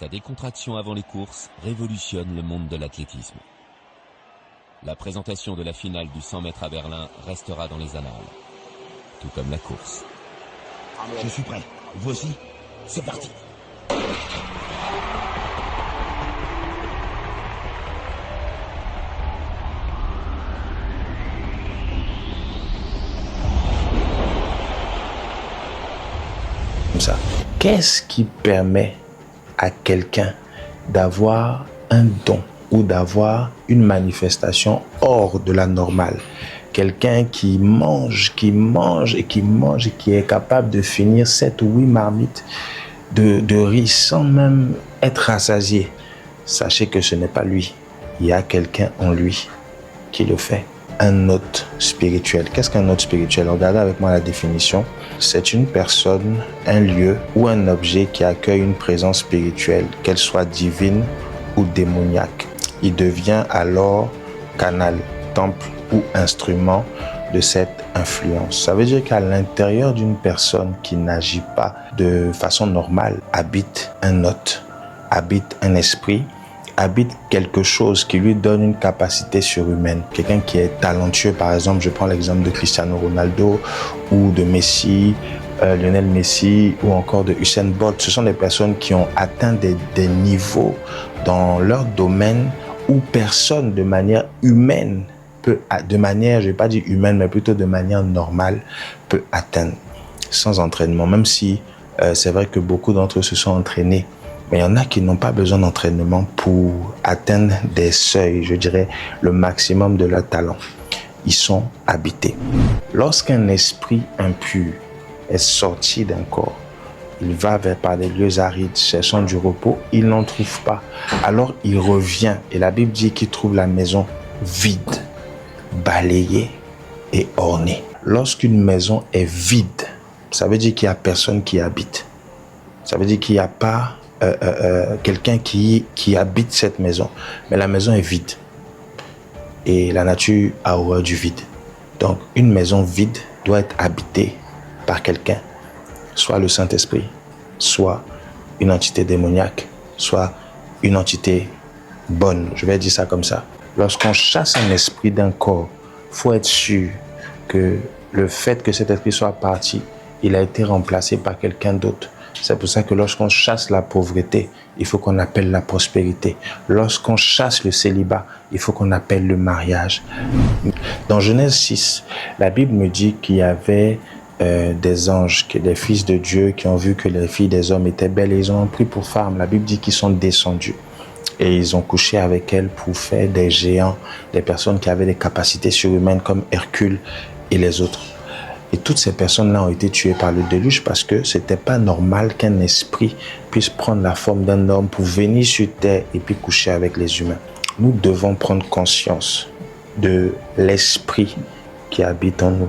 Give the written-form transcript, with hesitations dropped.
Sa décontraction avant les courses révolutionne le monde de l'athlétisme. La présentation de la finale du 100 mètres à Berlin restera dans les annales, tout comme la course. Je suis prêt. Vous aussi? C'est parti. Comme ça. Qu'est-ce qui permet à quelqu'un d'avoir un don ou d'avoir une manifestation hors de la normale? Quelqu'un qui mange et qui est capable de finir 7 ou 8 marmites de riz sans même être rassasié. Sachez que ce n'est pas lui. Il y a quelqu'un en lui qui le fait. Un hôte spirituel. Qu'est-ce qu'un hôte spirituel? Regardez avec moi la définition. C'est une personne, un lieu ou un objet qui accueille une présence spirituelle, qu'elle soit divine ou démoniaque. Il devient alors canal, temple ou instrument de cette influence. Ça veut dire qu'à l'intérieur d'une personne qui n'agit pas de façon normale, habite un hôte, habite un esprit, habite quelque chose qui lui donne une capacité surhumaine. Quelqu'un qui est talentueux, par exemple, je prends l'exemple de Cristiano Ronaldo ou de Messi, Lionel Messi ou encore de Usain Bolt. Ce sont des personnes qui ont atteint des niveaux dans leur domaine où personne de manière humaine peut, de manière, je ne vais pas dire humaine, mais plutôt de manière normale, peut atteindre sans entraînement. Même si c'est vrai que beaucoup d'entre eux se sont entraînés, mais il y en a qui n'ont pas besoin d'entraînement pour atteindre des seuils, je dirais, le maximum de leur talent. Ils sont habités. Lorsqu'un esprit impur est sorti d'un corps, il va par des lieux arides, cherchant du repos, il n'en trouve pas. Alors il revient, et la Bible dit qu'il trouve la maison vide, balayée et ornée. Lorsqu'une maison est vide, ça veut dire qu'il n'y a personne qui habite. Ça veut dire qu'il n'y a pas quelqu'un qui habite cette maison, mais la maison est vide et la nature a horreur du vide. Donc une maison vide doit être habitée par quelqu'un, soit le Saint-Esprit, soit une entité démoniaque, soit une entité bonne, je vais dire ça comme ça. Lorsqu'on chasse un esprit d'un corps, il faut être sûr que le fait que cet esprit soit parti, il a été remplacé par quelqu'un d'autre. C'est pour ça que lorsqu'on chasse la pauvreté, il faut qu'on appelle la prospérité. Lorsqu'on chasse le célibat, il faut qu'on appelle le mariage. Dans Genèse 6, la Bible me dit qu'il y avait des anges, des fils de Dieu qui ont vu que les filles des hommes étaient belles et ils ont pris pour femmes. La Bible dit qu'ils sont descendus et ils ont couché avec elles pour faire des géants, des personnes qui avaient des capacités surhumaines comme Hercule et les autres. Et toutes ces personnes-là ont été tuées par le déluge parce que c'était pas normal qu'un esprit puisse prendre la forme d'un homme pour venir sur terre et puis coucher avec les humains. Nous devons prendre conscience de l'esprit qui habite en nous.